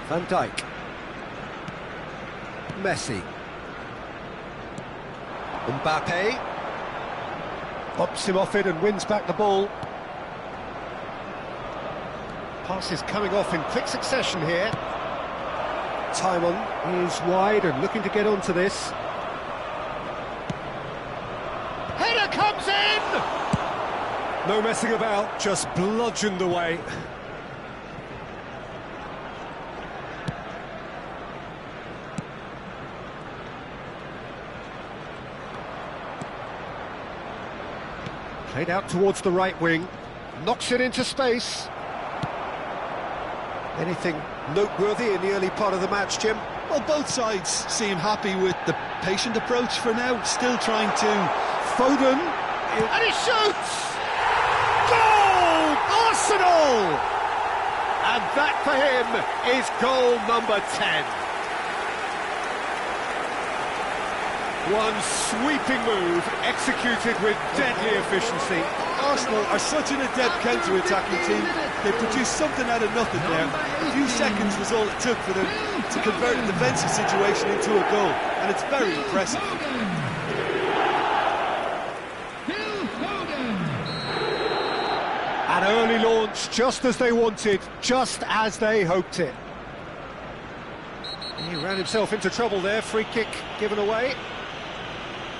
Van Dijk. Messi. Mbappe. Pops him off it and wins back the ball. Passes coming off in quick succession here. Timon is wide and looking to get onto this. Header comes in! No messing about, just bludgeoned away. Played out towards the right wing. Knocks it into space. Anything noteworthy in the early part of the match, Jim? Well, both sides seem happy with the patient approach for now. Still trying to... Foden. And he shoots! Goal! Arsenal! And that for him is goal number 10. One sweeping move, executed with deadly efficiency. Arsenal are such an adept counter-attacking team. They produced something out of nothing there. A few seconds was all it took for them to convert a defensive situation into a goal, and it's very impressive. An early launch, just as they wanted, just as they hoped it. He ran himself into trouble there, free kick given away.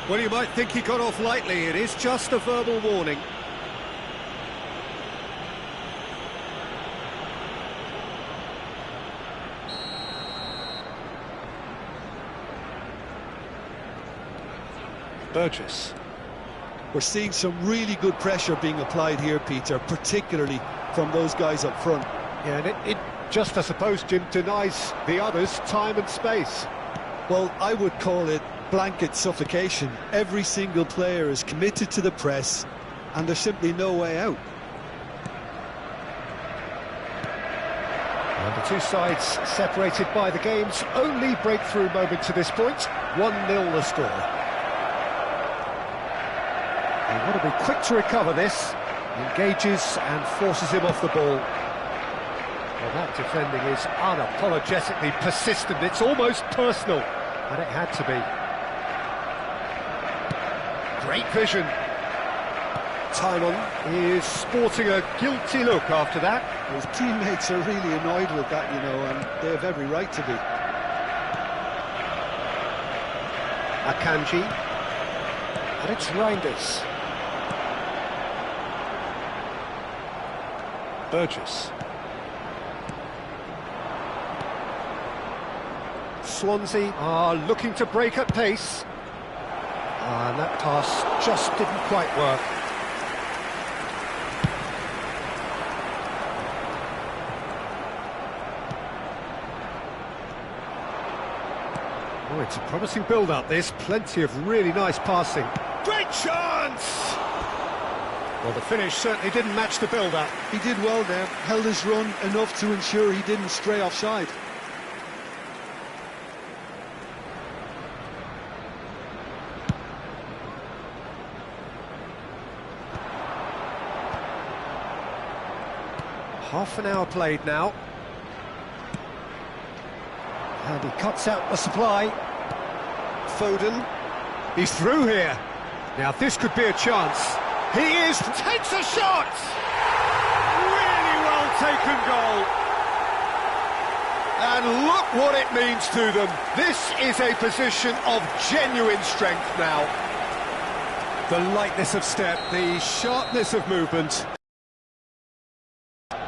Well, you might think he got off lightly, it is just a verbal warning. Burgess. We're seeing some really good pressure being applied here, Peter, particularly from those guys up front. Yeah, and it just, I suppose, Jim, denies the others time and space. Well, I would call it blanket suffocation. Every single player is committed to the press, and there's simply no way out. And the two sides separated by the game's only breakthrough moment to this point. 1-0 the score. They want to be quick to recover this. Engages and forces him off the ball. Well, that defending is unapologetically persistent. It's almost personal, and it had to be. Great vision. Timon is sporting a guilty look after that. His teammates are really annoyed with that, you know, and they have every right to be. Akanji. And it's Reinders. Burgess. Swansea are looking to break at pace. And that pass just didn't quite work. Oh, it's a promising build-up, this. Plenty of really nice passing. Great chance! Well, the finish certainly didn't match the build-up. He did well there, held his run enough to ensure he didn't stray offside. Half an hour played now. And he cuts out the supply. Foden. He's through here. Now this could be a chance. He is, takes a shot! Really well taken goal. And look what it means to them. This is a position of genuine strength now. The lightness of step, the sharpness of movement.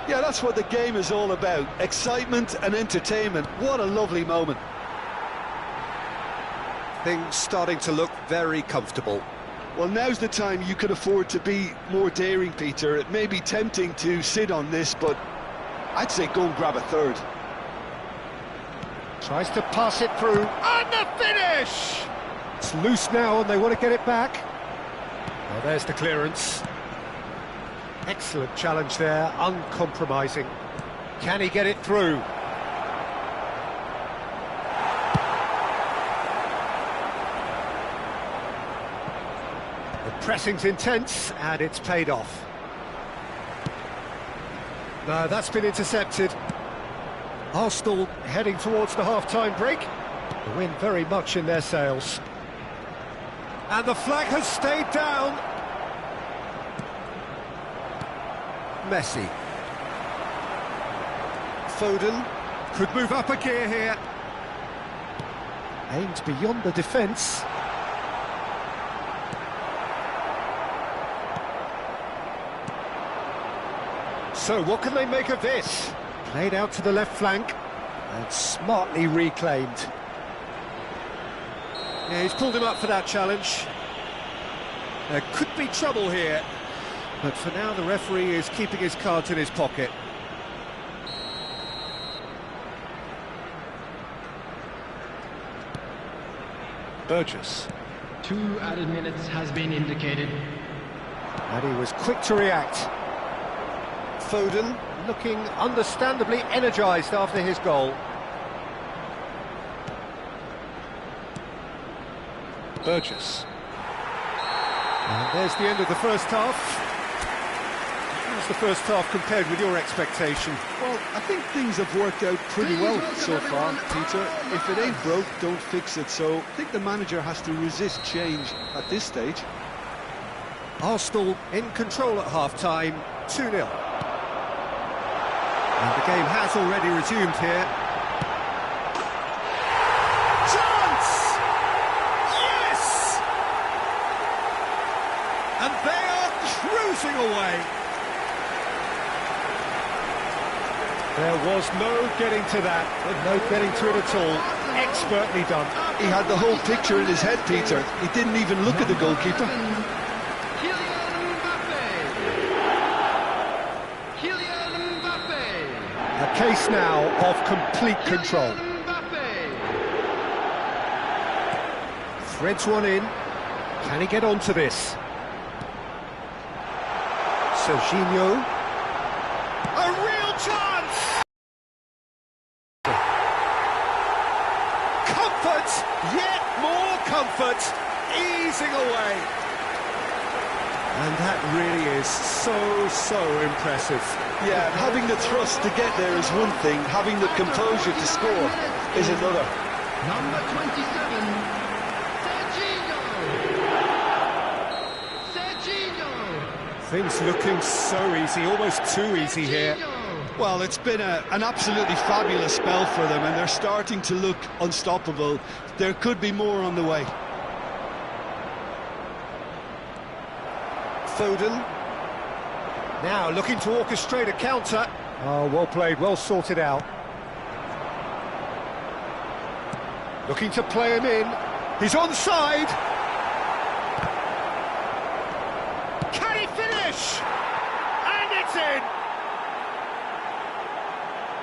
Yeah, that's what the game is all about. Excitement and entertainment. What a lovely moment. Things starting to look very comfortable. Well, now's the time you could afford to be more daring, Peter. It may be tempting to sit on this, but I'd say go and grab a third. Tries to pass it through. And the finish! It's loose now and they want to get it back. Well, there's the clearance. Excellent challenge there, uncompromising. Can he get it through? The pressing's intense, and it's paid off. No, that's been intercepted. Arsenal heading towards the half-time break. The wind very much in their sails. And the flag has stayed down. Messi. Foden could move up a gear here. Aimed beyond the defence. So what can they make of this? Played out to the left flank and smartly reclaimed. Yeah, he's pulled him up for that challenge. There could be trouble here, but for now the referee is keeping his cards in his pocket. Burgess. 2 added minutes has been indicated. And he was quick to react. Foden looking understandably energised after his goal. Burgess. And there's the end of the first half. How's the first half compared with your expectation? Well, I think things have worked out pretty well so far, Peter. If it ain't broke, don't fix it. So I think the manager has to resist change at this stage. Arsenal in control at half-time, 2-0. And the game has already resumed here. Chance! Yes! And they are cruising away. There was no getting to that, no getting to it at all. Expertly done. He had the whole picture in his head, Peter. He didn't even look at the goalkeeper. A case now of complete control. Threads one in. Can he get onto this? Serginho. A real chance! Comfort! Yet more comfort! Easing away. And that really is so impressive. Yeah, having the thrust to get there is one thing, having the composure to score is another. Number 27, Serginho. Things looking so easy, almost too easy here. Well, it's been an absolutely fabulous spell for them, and they're starting to look unstoppable. There could be more on the way. Foden. Now looking to orchestrate a counter. Oh, well played, well sorted out. Looking to play him in. He's onside. Can he finish? And it's in.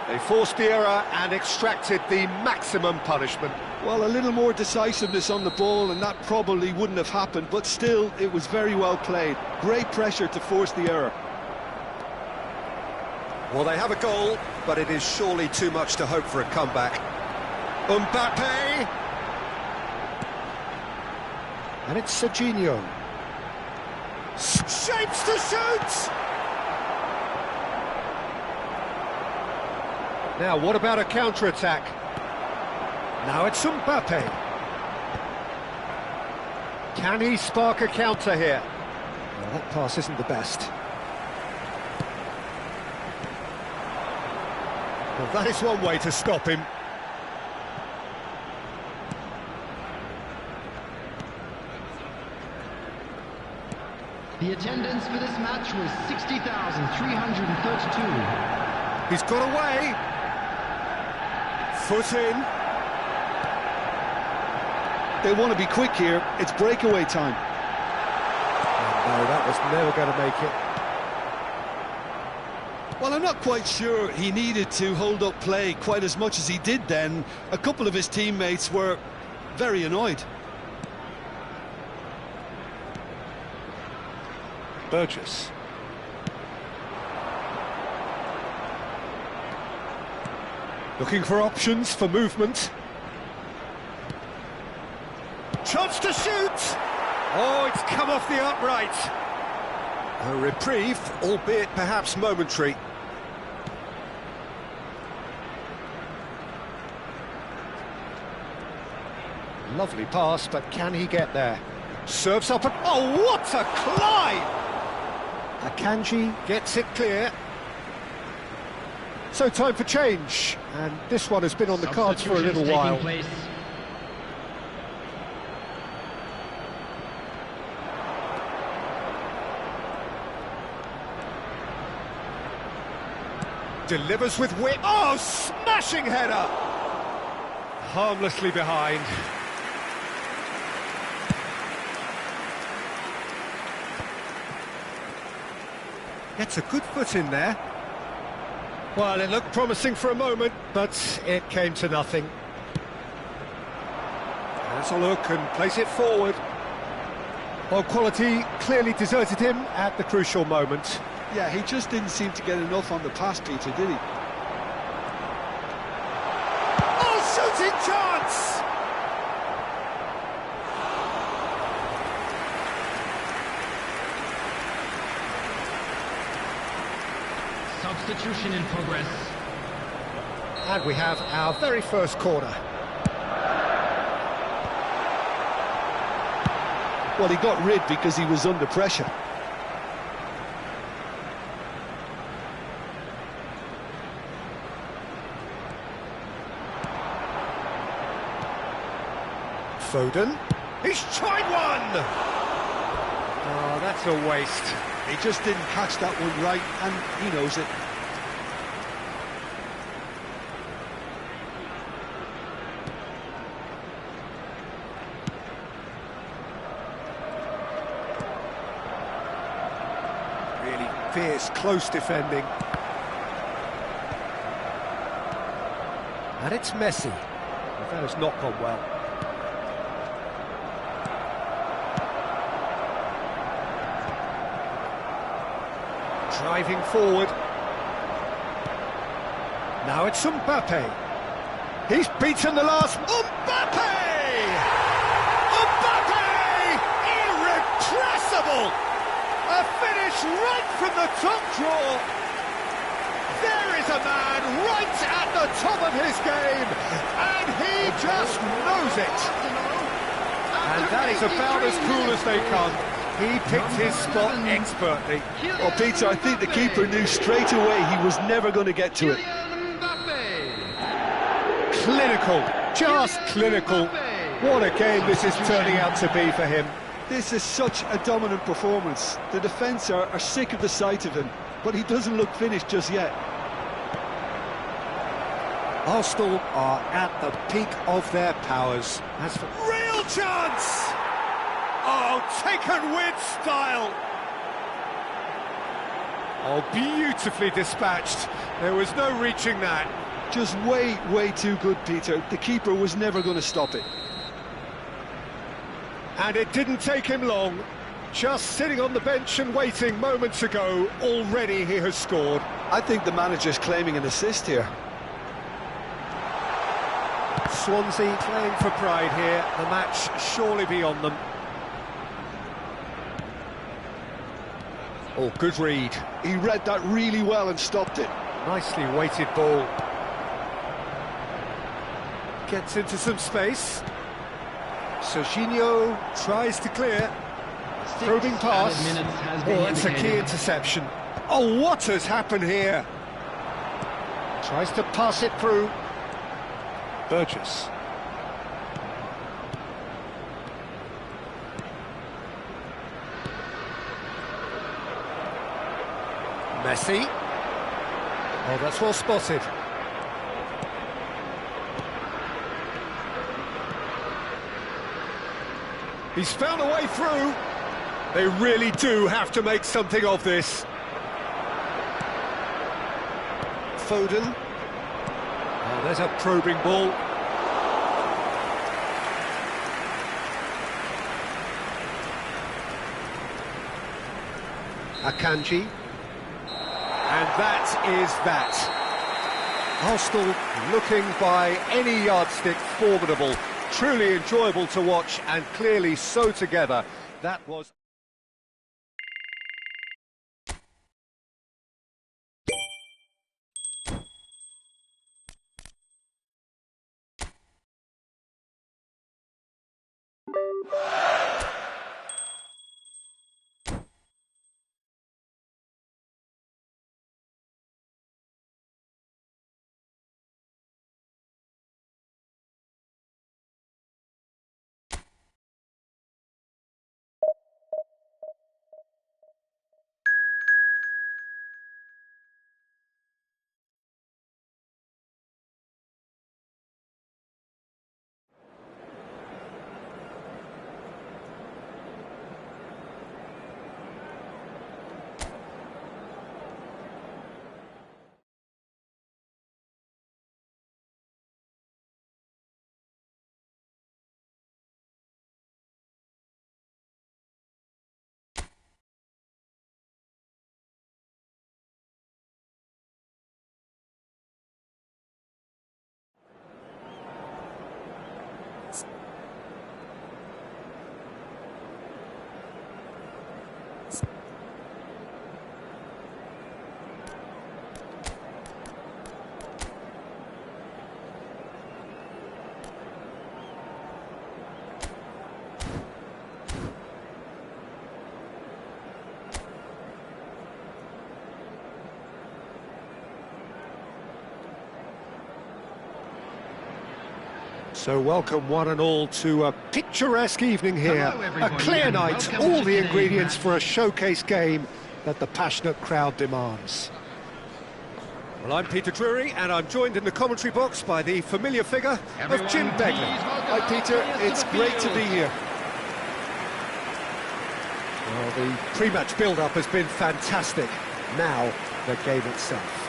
They forced the error and extracted the maximum punishment. Well, a little more decisiveness on the ball and that probably wouldn't have happened, but still, it was very well played. Great pressure to force the error. Well, they have a goal, but it is surely too much to hope for a comeback. Mbappe! And it's Serginho. Shapes to shoot! Now, what about a counter-attack? Now it's Mbappe. Can he spark a counter here? Well, that pass isn't the best. Well, that is one way to stop him. The attendance for this match was 60,332. He's got away. Foot in. They want to be quick here. It's breakaway time. Oh, no, that was never going to make it. Well, I'm not quite sure he needed to hold up play quite as much as he did then. A couple of his teammates were very annoyed. Burgess. Looking for options for movement. Chance to shoot! Oh, it's come off the upright. A reprieve, albeit perhaps momentary. Lovely pass, but can he get there? Serves up and... Oh, what a climb! Akanji gets it clear. So time for change, and this one has been on the cards for a little while. Delivers with wit. Oh, smashing header! Harmlessly behind. Gets a good foot in there. Well, it looked promising for a moment, but it came to nothing. Has a look and plays it forward. Well, quality clearly deserted him at the crucial moment. Yeah, he just didn't seem to get enough on the pass, Peter, did he? Oh, shooting chance! Substitution in progress. And we have our very first corner. Well, he got rid because he was under pressure. Foden. He's tried one! Oh, that's a waste. He just didn't catch that one right, and he knows it. Really fierce, close defending. And it's Messi. Well, that has not gone well. Driving forward. Now it's Mbappe. He's beaten the last... Mbappe! Mbappe! Irrepressible! A finish right from the top draw. There is a man right at the top of his game, and he just knows it. And that is about as cool as they come. He picked his spot expertly. Well, Peter, I think the keeper knew straight away he was never going to get to it. Clinical, just clinical. What a game this is turning out to be for him. This is such a dominant performance. The defence are sick of the sight of him, but he doesn't look finished just yet. Arsenal are at the peak of their powers. As for real chance! Oh, taken with style! Oh, beautifully dispatched. There was no reaching that. Just way, way too good, Peter. The keeper was never going to stop it. And it didn't take him long. Just sitting on the bench and waiting moments ago, already he has scored. I think the manager's claiming an assist here. Swansea playing for pride here. The match surely beyond them. Oh, good read. He read that really well and stopped it. Nicely weighted ball. Gets into some space. Serginho tries to clear. Probing pass. Oh, that's a key interception. Oh, what has happened here? Tries to pass it through. Burgess. Messi. Oh, that's well spotted. He's found a way through. They really do have to make something of this. Foden. Oh, there's a probing ball. Akanji. And that is that. Arsenal looking by any yardstick formidable. Truly enjoyable to watch and clearly so together. That was... So welcome one and all to a picturesque evening here, a clear night, all the ingredients for a showcase game that the passionate crowd demands. Well, I'm Peter Drury, and I'm joined in the commentary box by the familiar figure of Jim Begley. Hi Peter, it's great to be here. Well, the pre-match build-up has been fantastic. Now, the game itself.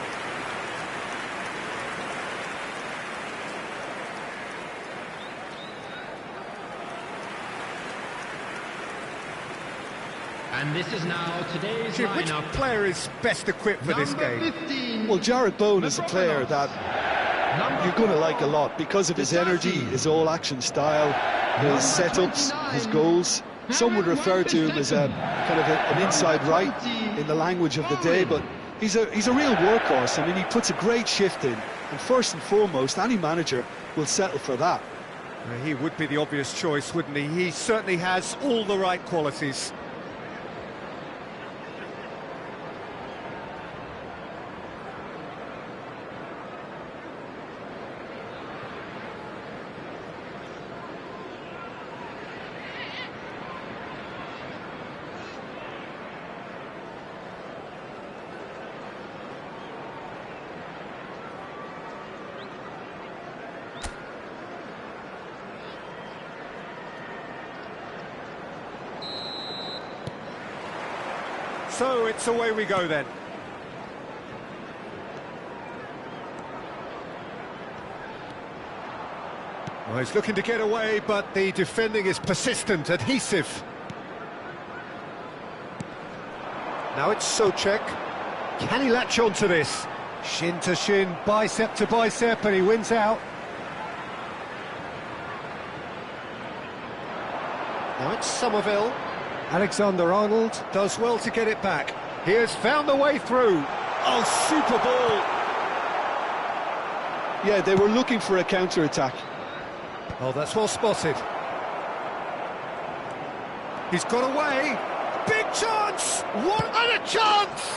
And this is now today's Jim, which lineup. player is best equipped for this Number game? 15. Well, Jarrett Bowen is a player that you're going to like a lot because of his energy, his all-action style, his setups, his goals. Some would refer to him as a kind of an inside right in the language of the day, but he's a real workhorse. I mean, he puts a great shift in, and first and foremost, any manager will settle for that. He would be the obvious choice, wouldn't he? He certainly has all the right qualities. So it's away we go then. Well, he's looking to get away, but the defending is persistent, adhesive. Now it's Souček. Can he latch on to this? Shin to shin, bicep to bicep, and he wins out. Now it's Somerville. Alexander-Arnold does well to get it back. He has found the way through. Oh, super ball. Yeah, they were looking for a counter-attack. Oh, that's well spotted. He's got away. Big chance! What a chance!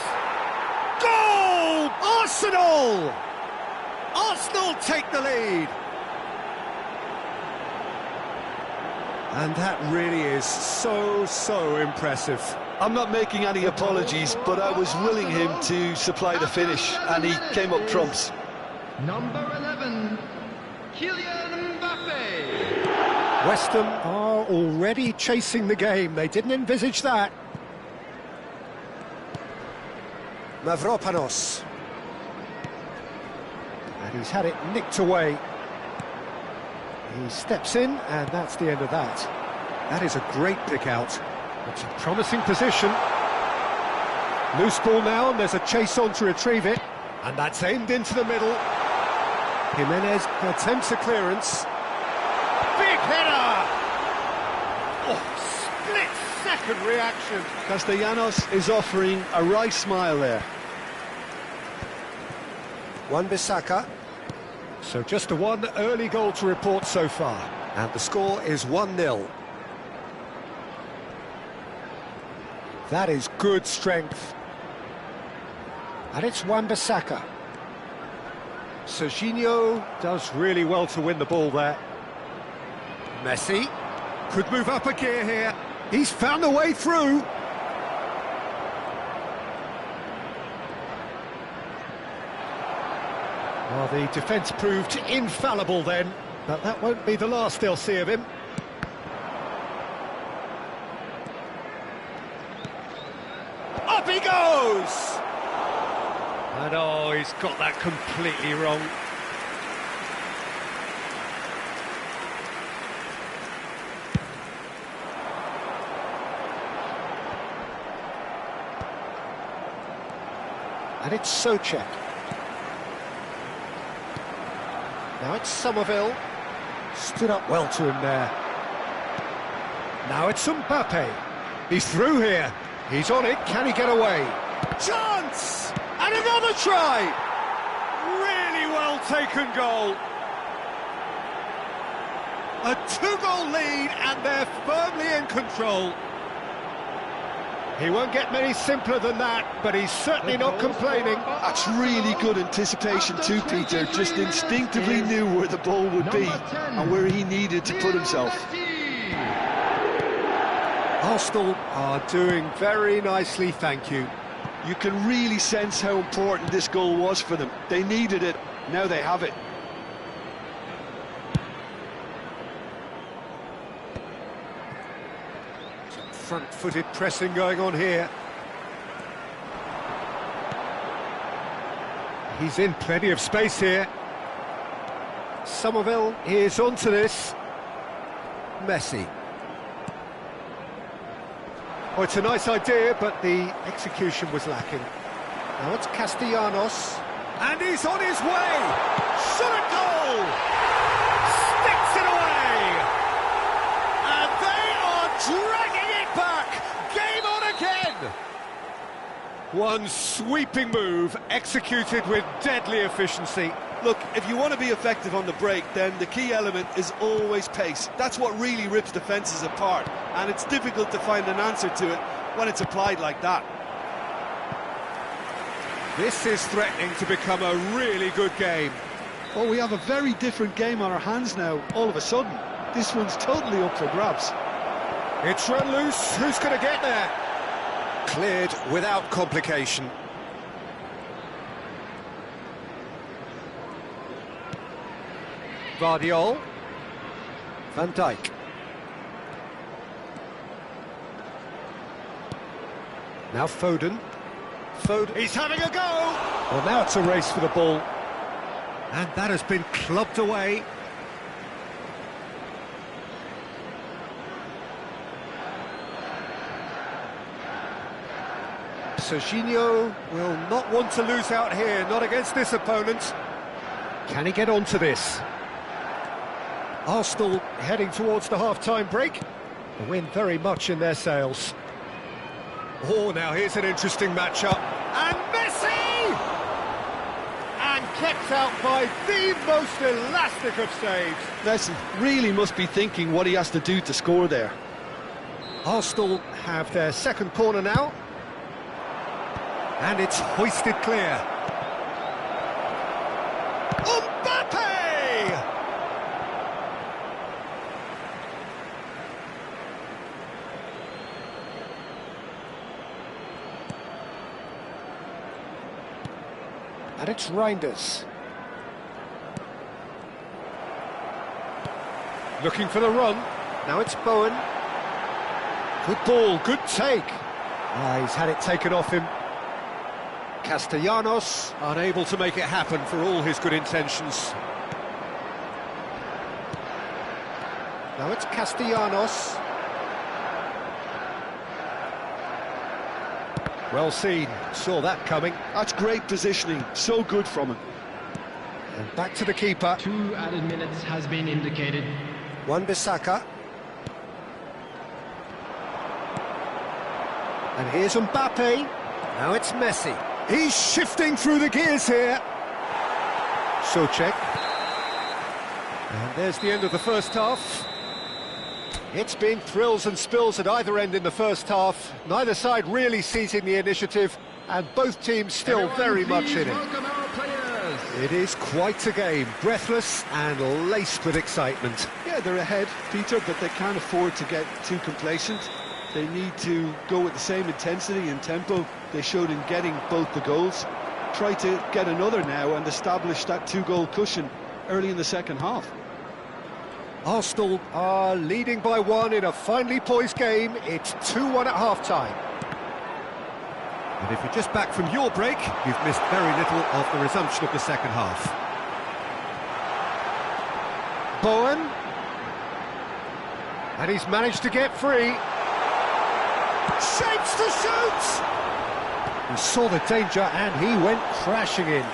Goal! Arsenal! Arsenal take the lead. And that really is so impressive. I'm not making any apologies, but I was willing him to supply the finish, and he came up trumps. Number 11, Kylian Mbappe. West Ham are already chasing the game. They didn't envisage that. Mavropanos. And he's had it nicked away. He steps in, and that's the end of that. That is a great pick out. It's a promising position. Loose ball now, and there's a chase on to retrieve it. And that's aimed into the middle. Jimenez attempts a clearance. Big header! Oh, split-second reaction. Castellanos is offering a wry smile there. Wan-Bissaka. So just the one early goal to report so far. And the score is 1-0. That is good strength. And it's Wan-Bissaka. Serginho does really well to win the ball there. Messi could move up a gear here. He's found the way through. Well, the defence proved infallible then, but that won't be the last they'll see of him. Up he goes! And oh, he's got that completely wrong. And it's Souček. Now it's Somerville. Stood up well to him there. Now it's Mbappe. He's through here. He's on it. Can he get away? Chance! And another try! Really well taken goal. A two-goal lead and they're firmly in control. He won't get many simpler than that, but he's certainly not complaining. That's really good anticipation too, Peter. Just instinctively knew where the ball would be and where he needed to put himself. Arsenal are doing very nicely, thank you. You can really sense how important this goal was for them. They needed it, now they have it. Front-footed pressing going on here. He's in plenty of space here. Somerville is onto this. Messi. Oh, it's a nice idea, but the execution was lacking. Now it's Castellanos. And he's on his way! Shot at goal! Sticks it away! And they are dragging it back! Game on again! One sweeping move, executed with deadly efficiency. Look, if you want to be effective on the break, then the key element is always pace. That's what really rips defences apart, and it's difficult to find an answer to it when it's applied like that. This is threatening to become a really good game. Oh, we have a very different game on our hands now, all of a sudden. This one's totally up for grabs. It's run loose, who's going to get there? Cleared without complication. Vardiol. Van Dijk. Now Foden. He's having a go! Well, now it's a race for the ball. And that has been clubbed away. Serginho will not want to lose out here, not against this opponent. Can he get onto this? Arsenal heading towards the half-time break. The win very much in their sails. Oh, now here's an interesting matchup. And Messi! And kept out by the most elastic of saves. Messi really must be thinking what he has to do to score there. Arsenal have their second corner now. And it's hoisted clear. Mbappe! And it's Reinders. Looking for the run. Now it's Bowen. Good ball, good take. He's had it taken off him. Castellanos unable to make it happen for all his good intentions. Now it's Castellanos. Well seen, saw that coming. That's great positioning, so good from him. And back to the keeper. 2 added minutes has been indicated. Wan-Bissaka. And here's Mbappe. Now it's Messi. He's shifting through the gears here. Souček. And there's the end of the first half. It's been thrills and spills at either end in the first half. Neither side really seizing the initiative, and both teams still very much in it. It is quite a game, breathless and laced with excitement. Yeah, they're ahead, Peter, but they can't afford to get too complacent. They need to go with the same intensity and tempo they showed in getting both the goals. Try to get another now and establish that two-goal cushion early in the second half. Arsenal are leading by 1 in a finely poised game. It's 2-1 at half-time. And if you're just back from your break, you've missed very little of the resumption of the second half. Bowen. And he's managed to get free. Shapes to shoot! He saw the danger and he went crashing in.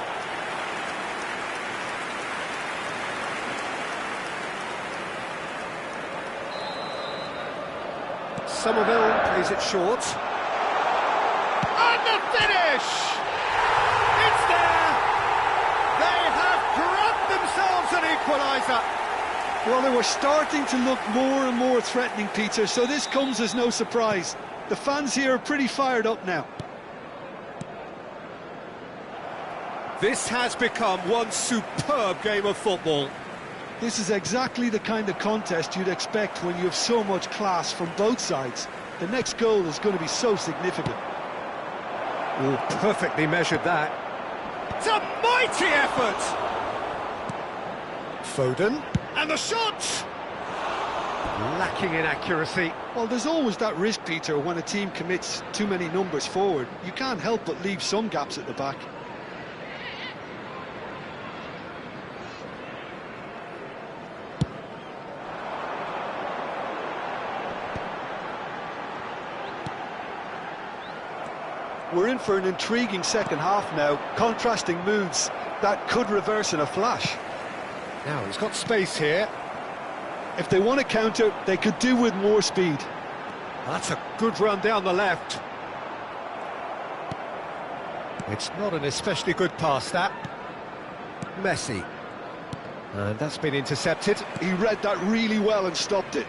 Somerville plays it short. And the finish! It's there! They have grabbed themselves an equaliser. Well, they were starting to look more and more threatening, Peter, so this comes as no surprise. The fans here are pretty fired up now. This has become one superb game of football. This is exactly the kind of contest you'd expect when you have so much class from both sides. The next goal is going to be so significant. Oh, perfectly measured that. It's a mighty effort! Foden, and the shot! Lacking in accuracy. Well, there's always that risk, Peter, when a team commits too many numbers forward. You can't help but leave some gaps at the back. We're in for an intriguing second half now, contrasting moods that could reverse in a flash. Now he's got space here. If they want to counter, they could do with more speed. That's a good run down the left. It's not an especially good pass, that. Messi. And that's been intercepted. He read that really well and stopped it.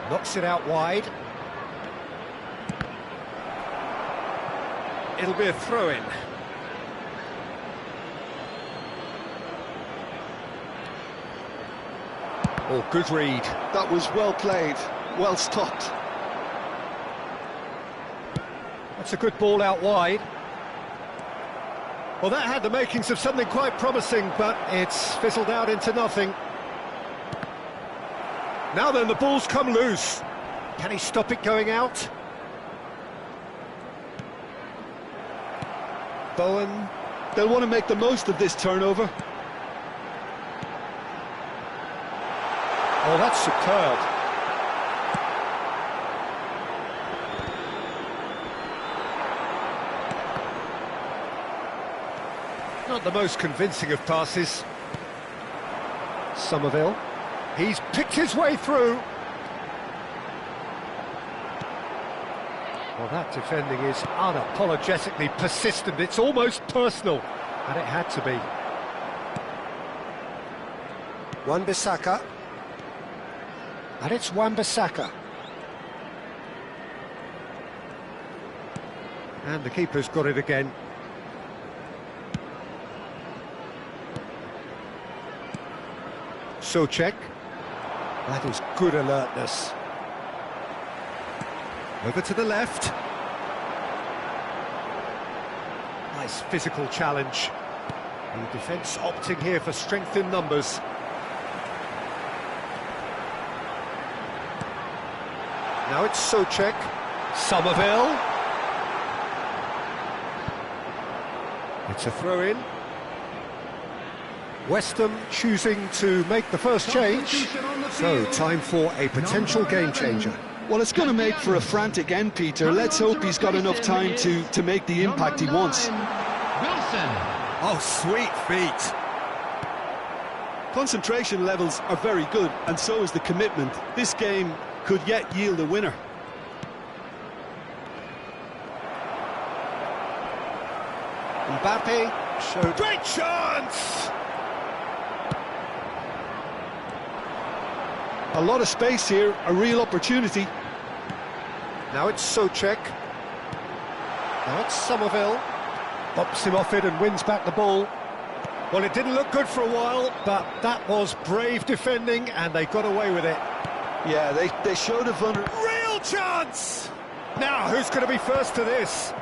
Knocks it out wide. It'll be a throw-in. Oh, good read. That was well played, well stopped. That's a good ball out wide. Well, that had the makings of something quite promising, but it's fizzled out into nothing. Now then, the ball's come loose. Can he stop it going out? Bowen. They'll want to make the most of this turnover. Oh, that's superb. Not the most convincing of passes. Somerville. He's picked his way through. Well, that defending is unapologetically persistent. It's almost personal, and it had to be. Wan-Bissaka. And it's Wan-Bissaka. And the keeper's got it again. Souček. That is good alertness. Over to the left. Nice physical challenge. The defence opting here for strength in numbers. Now it's Souček. Somerville. It's a throw-in. West Ham choosing to make the first change. So, time for a potential game-changer. Well, it's going to make for a frantic end, Peter. Let's hope he's got enough time to make the impact he wants. Wilson. Oh, sweet feet. Concentration levels are very good, and so is the commitment. This game could yet yield a winner. Mbappe showed great chance. A lot of space here, a real opportunity. Now it's Souček. Now it's Somerville. Bumps him off it and wins back the ball. Well, it didn't look good for a while, but that was brave defending, and they got away with it. Yeah, they showed a vulnerability. Real chance! Now, who's going to be first to this?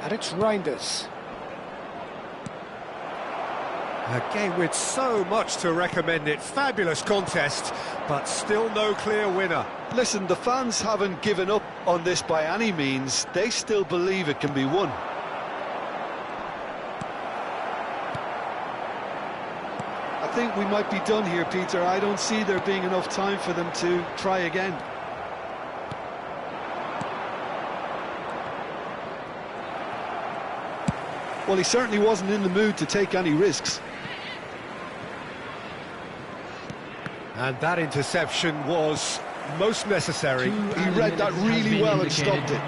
And it's Reinders. A game with so much to recommend it. Fabulous contest, but still no clear winner. Listen, the fans haven't given up on this by any means. They still believe it can be won. I think we might be done here, Peter. I don't see there being enough time for them to try again. Well, he certainly wasn't in the mood to take any risks. And that interception was most necessary. He read that really well and stopped it.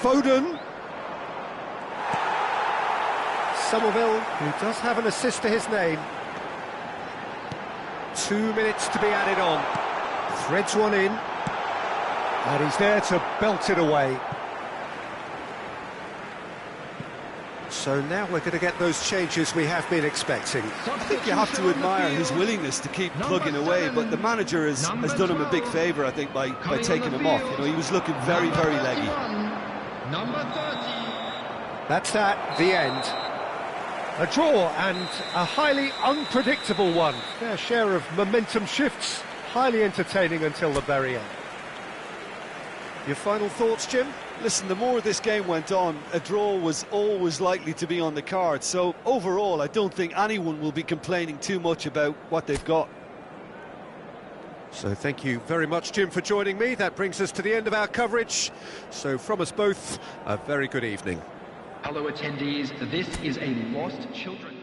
Foden. Somerville, who does have an assist to his name. 2 minutes to be added on. Threads one in. And he's there to belt it away. So now we're going to get those changes we have been expecting. I think you have to admire his willingness to keep plugging away, but the manager has done him a big favour, I think, by taking him off. You know, he was looking very, very leggy. Number 30. That's that, the end. A draw and a highly unpredictable one. Fair share of momentum shifts, highly entertaining until the very end. Your final thoughts, Jim? Listen, the more this game went on, a draw was always likely to be on the card. So overall, I don't think anyone will be complaining too much about what they've got. So thank you very much, Jim, for joining me. That brings us to the end of our coverage. So from us both, a very good evening. Hello attendees, this is a Lost Children.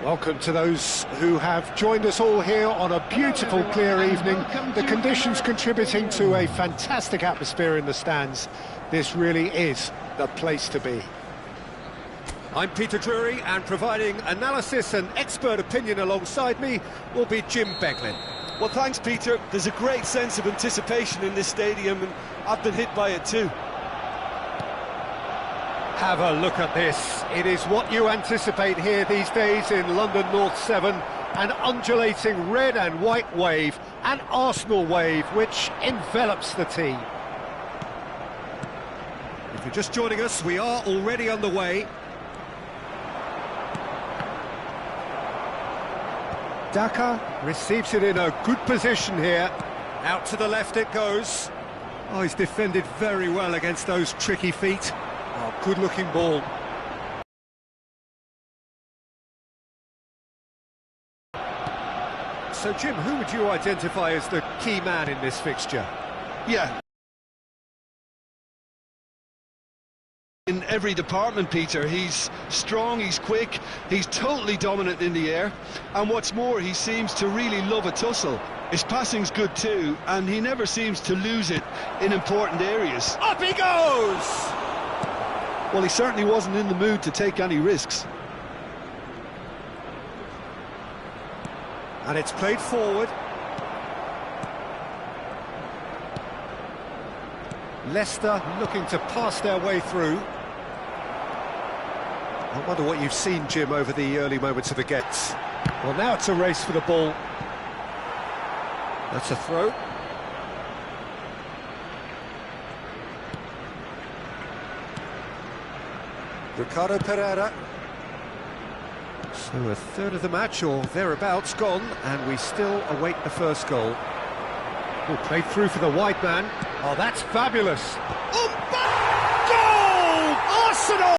Welcome to those who have joined us all here on a beautiful, clear evening. The conditions contributing to a fantastic atmosphere in the stands. This really is the place to be. I'm Peter Drury, and providing analysis and expert opinion alongside me will be Jim Beglin. Well, thanks, Peter. There's a great sense of anticipation in this stadium, and I've been hit by it too. Have a look at this. It is what you anticipate here these days in London North 7. An undulating red and white wave, an Arsenal wave which envelops the team. If you're just joining us, we are already underway. Daka receives it in a good position here. Out to the left it goes. Oh, he's defended very well against those tricky feet. Oh, good-looking ball. So, Jim, who would you identify as the key man in this fixture? Yeah. in every department, Peter. He's strong, he's quick, he's totally dominant in the air, and what's more, he seems to really love a tussle. His passing's good too, and he never seems to lose it in important areas. Up he goes! Well, he certainly wasn't in the mood to take any risks. And it's played forward. Leicester looking to pass their way through. I wonder what you've seen, Jim, over the early moments of the gates. Well, now it's a race for the ball. That's a throw. Ricardo Pereira. So a third of the match, or thereabouts, gone, and we still await the first goal. Oh, played through for the wide man. Oh, that's fabulous. Oh, goal! Arsenal!